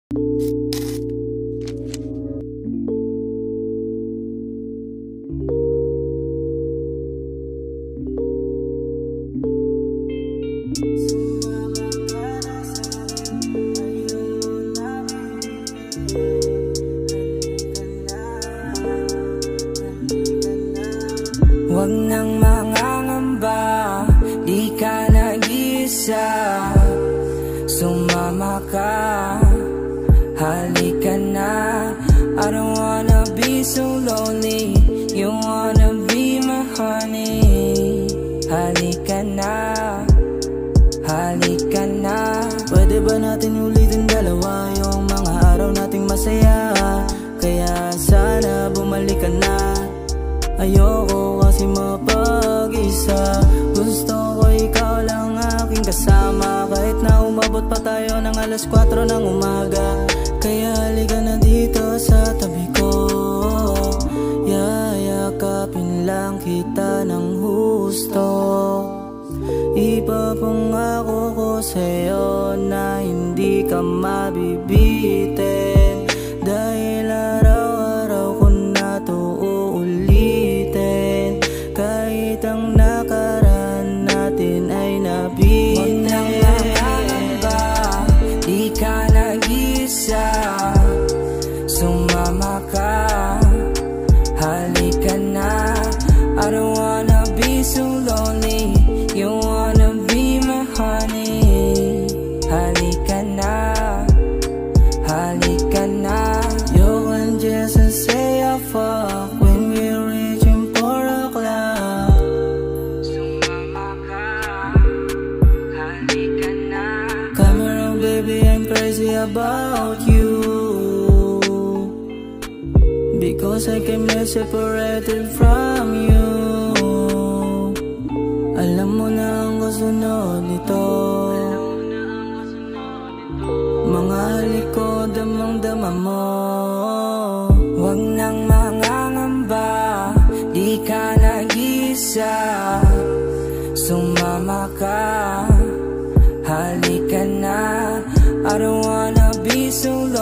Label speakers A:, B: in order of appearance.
A: Huwag nang mangangamba, di ka nag-iisa. Sumama ka, halika na. I don't wanna be so lonely, you wanna be my honey. Halika na, halika na.
B: Pwede ba natin ulitin dalawa yung mga araw nating masaya? Kaya sana bumalik ka na. Ayoko kasi mapag-isa, gusto ko ikaw lang aking kasama. Kahit na umabot pa tayo ng alas 4 ng umaga. Kaya halika na dito sa tabi ko, yayakapin lang kita ng husto. Ipapangako ko sa'yo na hindi ka mabibitin, dahil araw-araw ko na to uulitin. Kahit ang nakaraan natin ay nabitin.
A: Huwag nang mangangamba, di ka nag-iisa. Sumama ka, halika na. I don't wanna be so lonely, you wanna be my honey. Halika na, halika na.
B: You can just say I fuck when we reaching 4 o'clock.
A: Sumama ka, halika na.
B: Come around baby, I'm crazy about you, because I can't be separated from you. Alam mo na ang kasunod nito, mga halik ko damang-dama mo.
A: Huwag nang mangangamba, di ka nag-iisa. Sumama ka, halika na. I don't wanna be so lonely.